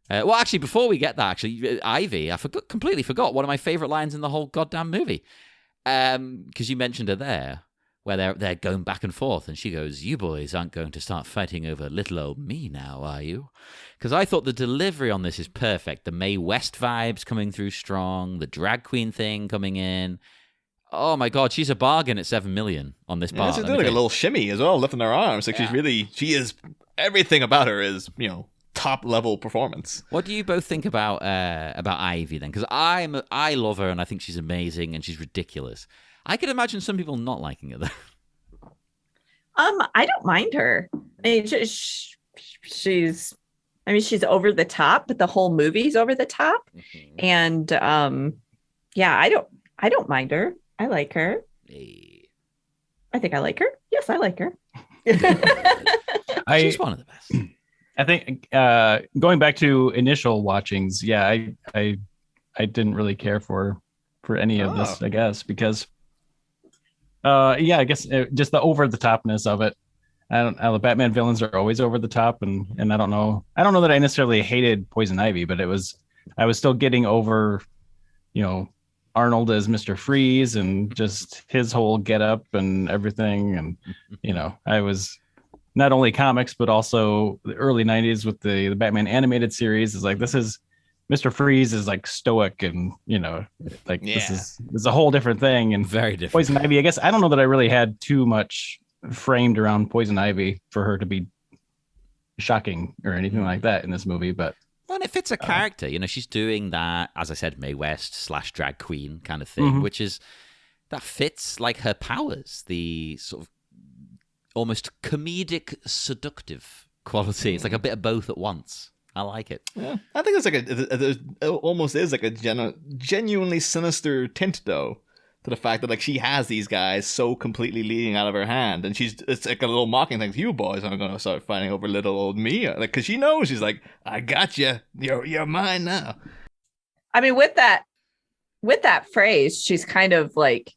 Well, actually, before we get that, Ivy, I completely forgot one of my favorite lines in the whole goddamn movie. Because you mentioned her there, where they're going back and forth, and she goes, "You boys aren't going to start fighting over little old me now, are you?" Because I thought the delivery on this is perfect. The Mae West vibes coming through strong, the drag queen thing coming in. Oh my God, she's a bargain at $7 million on this part. She's doing like a little shimmy as well, lifting her arms. Like she is everything about her is top level performance. What do you both think about Ivy then? Because I love her and I think she's amazing and she's ridiculous. I could imagine some people not liking her though. I don't mind her. I mean, she's over the top, but the whole movie's over the top. And I don't mind her. I like her. Hey. I think I like her. Yes, I like her. She's one of the best. I think going back to initial watchings, I didn't really care for any of this, I guess, because I guess just the over the topness of it. The Batman villains are always over the top, and I don't know that I necessarily hated Poison Ivy, but I was still getting over, Arnold as Mr. Freeze and just his whole getup and everything, and I was. Not only comics, but also the early 90s with the Batman animated series is like, this is Mr. Freeze is like stoic and, this is a whole different thing and very different. Poison Ivy, I guess, I don't know that I really had too much framed around Poison Ivy for her to be shocking or anything like that in this movie, but. Well, and it fits a character, she's doing that, as I said, Mae West / drag queen kind of thing, which is, that fits like her powers, the sort of almost comedic, seductive quality. It's like a bit of both at once. I like it. Yeah, I think it's like it almost is like a genuinely sinister tint, though, to the fact that like she has these guys so completely leading out of her hand, and it's like a little mocking thing. You boys aren't going to start fighting over little old me, like because she knows she's like, I got you. You're mine now. I mean, with that phrase, she's kind of like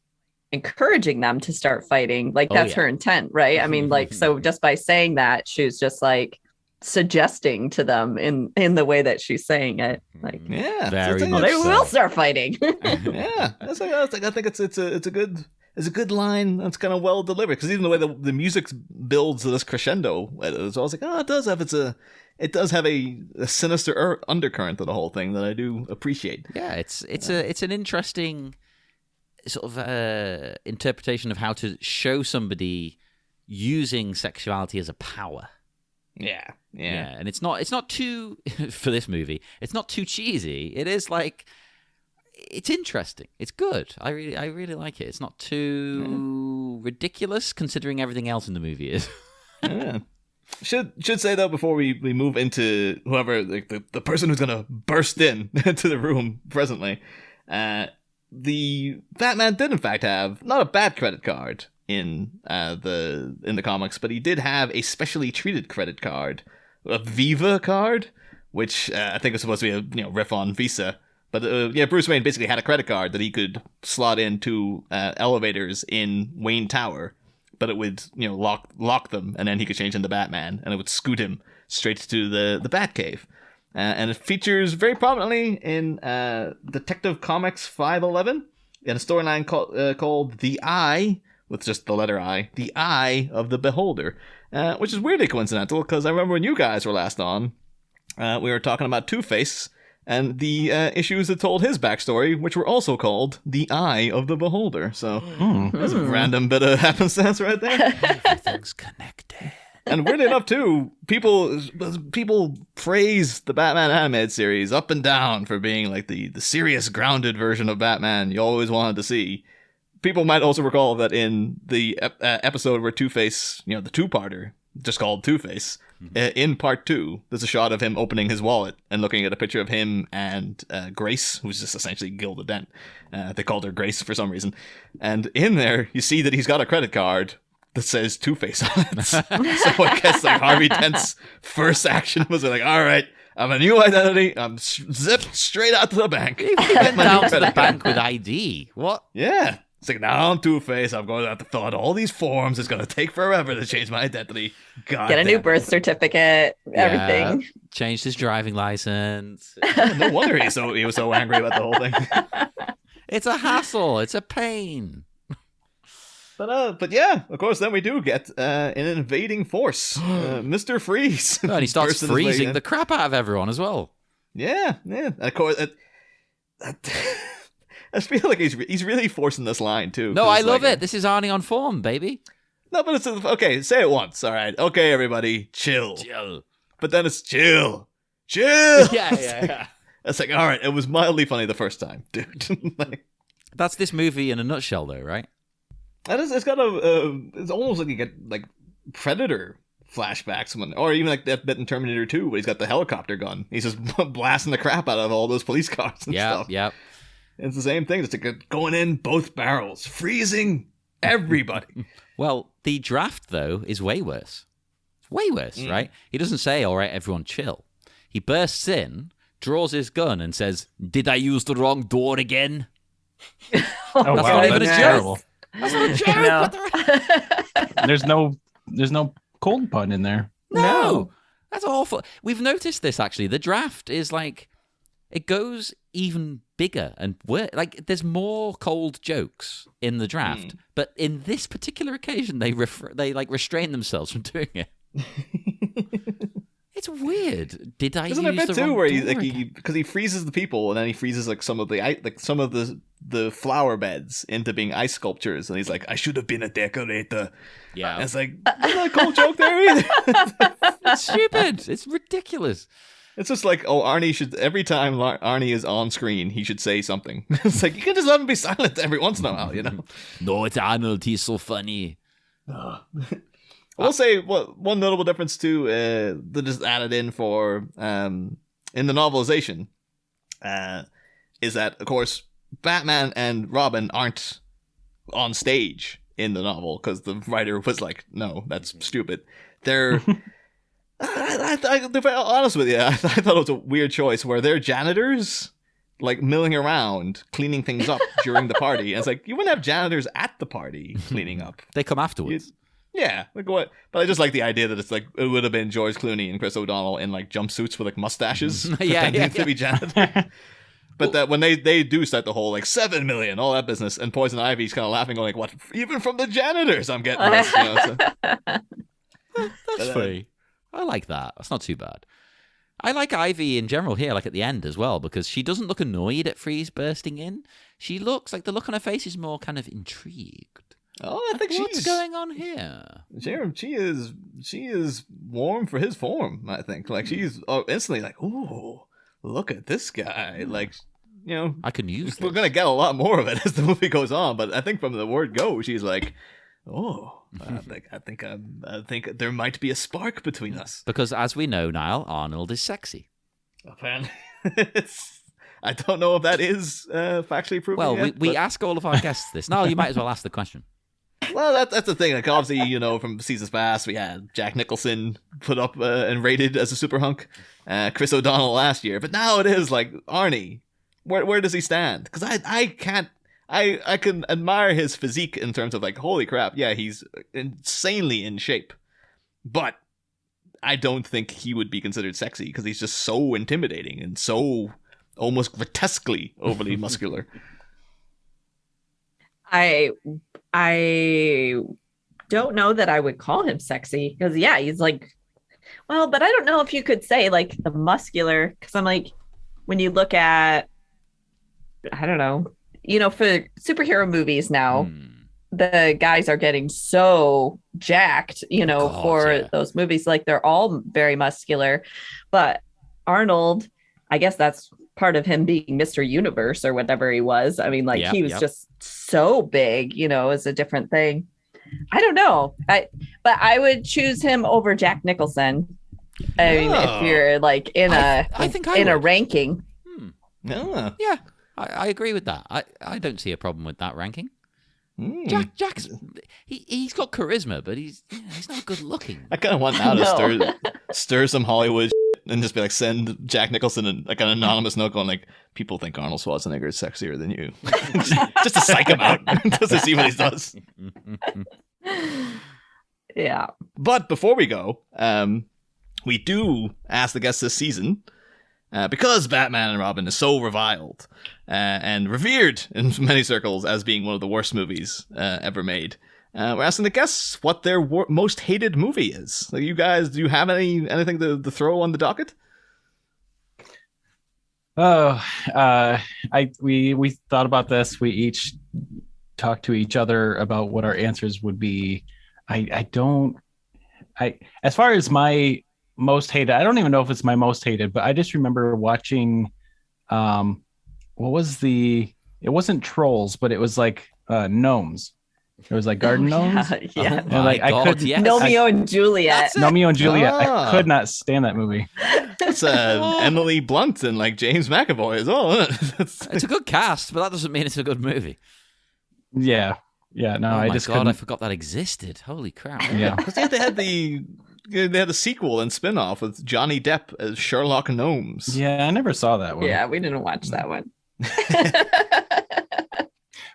encouraging them to start fighting. Like that's her intent, right? I mean, like, so just by saying that, she's just like suggesting to them in the way that she's saying it. Like, yeah, very well, they will start fighting. Yeah, I think it's a good line. That's kind of well delivered, because even the way the music builds to this crescendo, it's always like, oh, it does have a sinister undercurrent to the whole thing that I do appreciate. Yeah, it's an interesting sort of interpretation of how to show somebody using sexuality as a power. Yeah, and it's not too for this movie. It's not too cheesy. It is like, it's interesting. It's good. I really like it. It's not too ridiculous considering everything else in the movie is. Yeah. Should say though, before we move into whoever, like the person who's gonna burst in to the room presently, the Batman did in fact have not a bad credit card in the comics, but he did have a specially treated credit card, a Viva card, which I think was supposed to be a riff on Visa. But Bruce Wayne basically had a credit card that he could slot into elevators in Wayne Tower, but it would lock them, and then he could change into Batman, and it would scoot him straight to the Batcave. And it features very prominently in Detective Comics 511 in a storyline called The Eye, with just the letter I, The Eye of the Beholder, which is weirdly coincidental, because I remember when you guys were last on, we were talking about Two-Face, and the issues that told his backstory, which were also called The Eye of the Beholder. So that's a random bit of happenstance right there. Everything's connected. And weirdly enough, too, people praise the Batman animated series up and down for being like the serious, grounded version of Batman you always wanted to see. People might also recall that in the episode where Two-Face, the two-parter, just called Two-Face, in part 2, there's a shot of him opening his wallet and looking at a picture of him and Grace, who's just essentially Gilda Dent. They called her Grace for some reason. And in there, you see that he's got a credit card that says Two-Face on it. So I guess like Harvey Dent's first action was like, all right, I have a new identity. I'm zipped straight out to the bank. He went down to the bank with ID. What? Yeah. It's like, now I'm Two-Face. I'm going to have to fill out all these forms. It's going to take forever to change my identity. God Get a new birth certificate, everything. Changed his driving license. No wonder he was so angry about the whole thing. It's a hassle. It's a pain. But yeah, of course, then we do get an invading force, Mr. Freeze. Oh, and he starts freezing the crap out of everyone as well. Yeah. Of course, I feel like he's really forcing this line too. No, I love it. This is Arnie on form, baby. No, but it's okay. Say it once, all right? Okay, everybody, chill. But then it's chill. Yeah. It's like, all right, it was mildly funny the first time, dude. That's this movie in a nutshell, though, right? It's got it's almost like you get like Predator flashbacks, or even like that bit in Terminator 2 where he's got the helicopter gun. He's just blasting the crap out of all those police cars and stuff. Yeah. It's the same thing. It's like going in both barrels, freezing everybody. Well, the draft, though, is way worse. It's way worse, right? He doesn't say, all right, everyone chill. He bursts in, draws his gun, and says, did I use the wrong door again? Oh, wow, not even that's a joke. terrible. That's not a joke. No. There's no cold pun in there. No. That's awful. We've noticed this, actually. The draft is like, it goes even bigger and worse. Like, there's more cold jokes in the draft, but in this particular occasion, they restrain themselves from doing it. It's weird. Did I Isn't use there a bit the too wrong where door because he freezes the people and then he freezes like some of the flower beds into being ice sculptures, and he's like, I should have been a decorator. Yeah. And it's like, there's not a cold joke there either. It's stupid. It's ridiculous. It's just like, Arnie should, every time Arnie is on screen, he should say something. It's like, you can just let him be silent every once in a while, No, it's Arnold. He's so funny. I will say one notable difference too that is added in for in the novelization is that, of course, Batman and Robin aren't on stage in the novel because the writer was like, no, that's stupid. They're to be honest with you, I thought it was a weird choice where they're janitors like milling around, cleaning things up during the party. And it's like, you wouldn't have janitors at the party cleaning up. They come afterwards. Yeah, like what? But I just like the idea that it's like it would have been George Clooney and Chris O'Donnell in like jumpsuits with like mustaches, pretending to be janitor. But that when they do start the whole like 7 million, all that business, and Poison Ivy's kind of laughing, going like, "What? Even from the janitors, I'm getting this." You know, so. That's funny. I like that. That's not too bad. I like Ivy in general here, like at the end as well, because she doesn't look annoyed at Freeze bursting in. She looks like the look on her face is more kind of intrigued. Oh, I think what's going on here? She is warm for his form. I think like she's instantly like, "Ooh, look at this guy!" Like, you know, I can use. We're gonna get a lot more of it as the movie goes on, but I think from the word go, she's like, "Oh." I think there might be a spark between us. Because as we know, Niall, Arnold is sexy. Apparently, I don't know if that is factually proven. Well, yet, we ask all of our guests this. Niall, you might as well ask the question. Well, that's the thing. Like, obviously, you know, from seasons past, we had Jack Nicholson put up and rated as a super hunk. Chris O'Donnell last year, but now it is like Arnie. Where does he stand? Because I can't. I can admire his physique in terms of like, holy crap, yeah, he's insanely in shape. But I don't think he would be considered sexy because he's just so intimidating and so almost grotesquely overly muscular. I don't know that I would call him sexy because, yeah, he's like, well, but I don't know if you could say like the muscular, because I'm like, when you look at, I don't know, you know, for superhero movies now, the guys are getting so jacked, you know, for those movies. Like they're all very muscular, but Arnold, I guess that's part of him being Mr. Universe or whatever he was. I mean, like he was just so big, you know, is a different thing. I don't know. But I would choose him over Jack Nicholson. I mean, if you're like in a ranking. Yeah. I agree with that. I don't see a problem with that ranking. Jack's he's got charisma, but he's not good looking. I kind of want now to stir some Hollywood and just be like, send Jack Nicholson like an anonymous note going like, people think Arnold Schwarzenegger is sexier than you, just to psych him out, just to see what he does. Yeah. But before we go, we do ask the guests this season. Because Batman and Robin is so reviled and revered in many circles as being one of the worst movies ever made, we're asking the guests what their most hated movie is. Like, you guys, do you have anything to throw on the docket? Oh, we thought about this. We each talked to each other about what our answers would be. As far as my most hated, I don't even know if it's my most hated, but I just remember watching it wasn't Trolls, but it was like gnomes. It was like garden gnomes. Yeah. Romeo and Juliet. Romeo and Juliet. I could not stand that movie. It's Emily Blunt and like James McAvoy as well, isn't it? It's a good cast, but that doesn't mean it's a good movie. Yeah. No, oh I my just God, couldn't. I forgot that existed. Holy crap. Yeah. Because they had the sequel and spin-off with Johnny Depp as Sherlock Gnomes. Yeah, I never saw that one. Yeah, we didn't watch that one.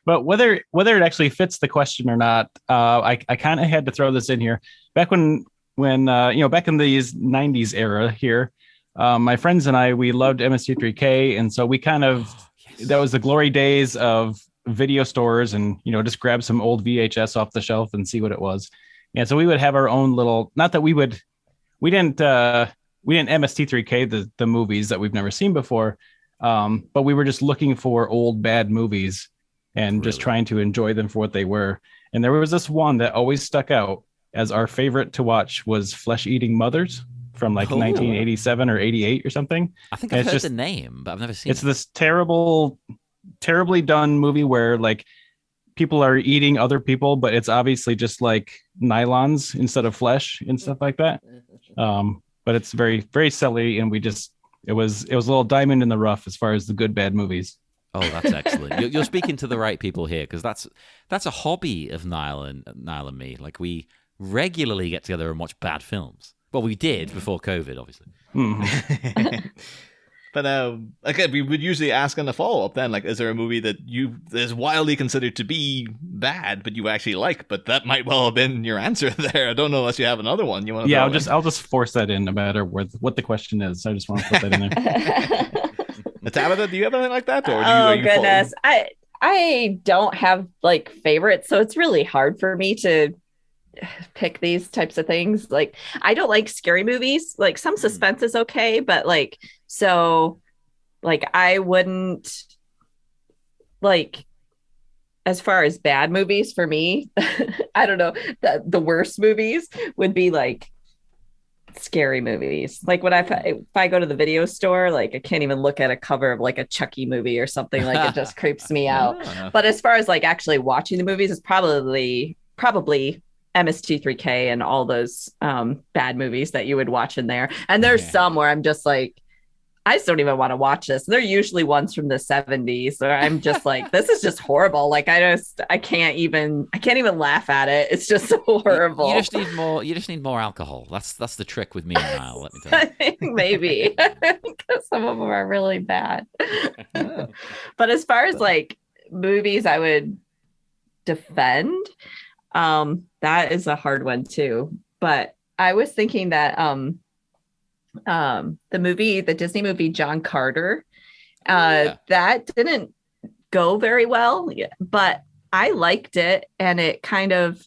But whether it actually fits the question or not, I kind of had to throw this in here. Back when back in these 90s era here, my friends and I, we loved MST3K, and so we kind of that was the glory days of video stores, and just grab some old VHS off the shelf and see what it was. And so we would have our own little, not that we didn't MST3K the movies that we've never seen before, but we were just looking for old bad movies and just trying to enjoy them for what they were. And there was this one that always stuck out as our favorite to watch was Flesh-Eating Mothers from like 1987 or 88 or something. I think I've heard the name, but I've never seen it. It's this terribly done movie where like people are eating other people, but it's obviously just like nylons instead of flesh and stuff like that. But it's very, very silly, and it was a little diamond in the rough as far as the good bad movies. Oh, that's excellent. You're speaking to the right people here, because that's a hobby of Niall and me. Like, we regularly get together and watch bad films. Well, we did before COVID, obviously. But But again, we would usually ask on the follow-up then, like, is there a movie that is widely considered to be bad, but you actually like? But that might well have been your answer there. I don't know unless you have another one you want to. Yeah, I'll just force that in, no matter what the question is. I just want to put that in there. Tabitha, do you have anything like that? Or oh goodness, I don't have like favorites, so it's really hard for me to pick these types of things. Like, I don't like scary movies. Like, some suspense is okay, but like, so like I wouldn't like, as far as bad movies for me, I don't know, the worst movies would be like scary movies. Like when if I go to the video store, like I can't even look at a cover of like a Chucky movie or something. Like, it just creeps me out. But as far as like actually watching the movies, it's probably MST3K and all those bad movies that you would watch in there. And there's some where I'm just like, I just don't even want to watch this. They're usually ones from the 70s where I'm just like, this is just horrible. Like, I can't even laugh at it. It's just so horrible. You just need more alcohol. That's the trick with me and Niall, let me tell you. I think maybe because some of them are really bad. But as far as like movies I would defend, that is a hard one too. But I was thinking that the Disney movie John Carter, that didn't go very well, but I liked it, and it kind of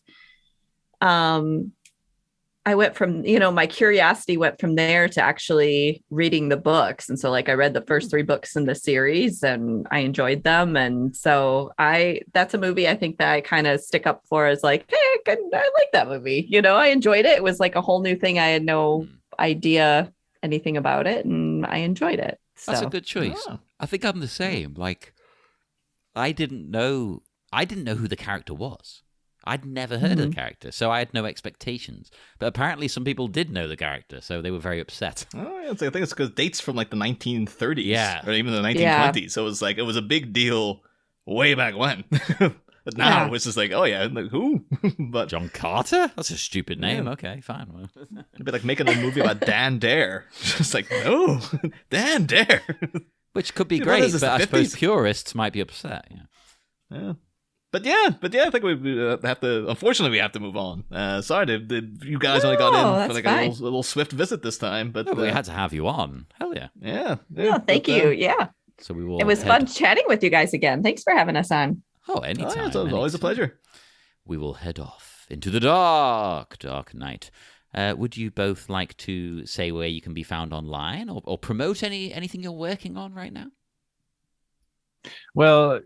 I went from, my curiosity went from there to actually reading the books. And so like I read the first 3 books in the series and I enjoyed them. And so that's a movie I think that I kind of stick up for as like, hey, I like that movie. I enjoyed it. It was like a whole new thing. I had no idea anything about it and I enjoyed it. So. That's a good choice. Yeah. I think I'm the same. Like, I didn't know who the character was. I'd never heard of the character, so I had no expectations. But apparently some people did know the character, so they were very upset. Oh, yeah, I think it's because dates from like the 1930s or even the 1920s. Yeah. So it was a big deal way back when. But now it's just like, oh yeah, like, who? But John Carter? That's a stupid name. Yeah. Okay, fine. It'd be like making a movie about Dan Dare. Just like, no, Dan Dare. Which could be great, but I suppose purists might be upset. Yeah. But yeah, I think we have to. Unfortunately, we have to move on. Sorry, you guys only got in for like a little swift visit this time. But we had to have you on. Hell yeah! Yeah. No, thank you. Yeah. So we will. It was fun chatting with you guys again. Thanks for having us on. Oh, anytime. It's always a pleasure. We will head off into the dark night. Would you both like to say where you can be found online, or promote anything you're working on right now? Well,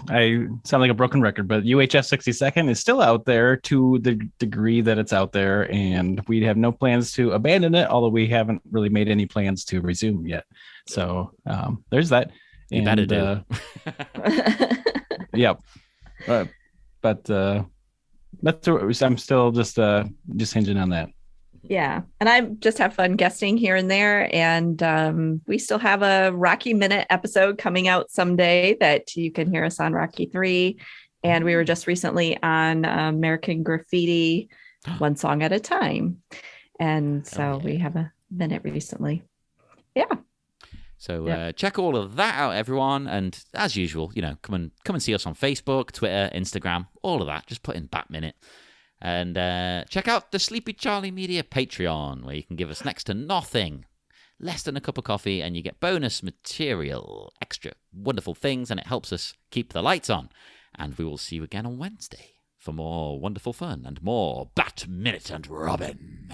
I sound like a broken record, but UHF 62nd is still out there to the degree that it's out there, and we have no plans to abandon it, although we haven't really made any plans to resume yet. So there's that. You better do. Yeah. But I'm still just hinging on that. Yeah. And I just have fun guesting here and there. And we still have a Rocky Minute episode coming out someday that you can hear us on Rocky 3. And we were just recently on American Graffiti, One Song at a Time. And so we have a minute recently. Yeah. So check all of that out, everyone. And as usual, come and see us on Facebook, Twitter, Instagram, all of that. Just put in Bat Minute. And check out the Sleepy Charlie Media Patreon, where you can give us next to nothing, less than a cup of coffee, and you get bonus material, extra wonderful things, and it helps us keep the lights on. And we will see you again on Wednesday for more wonderful fun and more Bat Minute and Robin.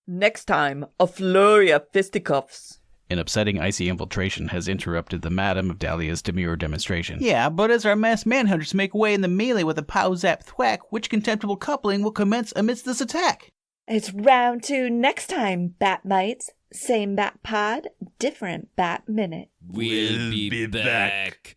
Next time, a flurry of fisticuffs. An upsetting icy infiltration has interrupted the Madam of Dahlia's demure demonstration. Yeah, but as our masked manhunters make way in the melee with a pow-zap thwack, which contemptible coupling will commence amidst this attack? It's round 2 next time, Bat-mites. Same Bat Pod, different Bat Minute. We'll be back.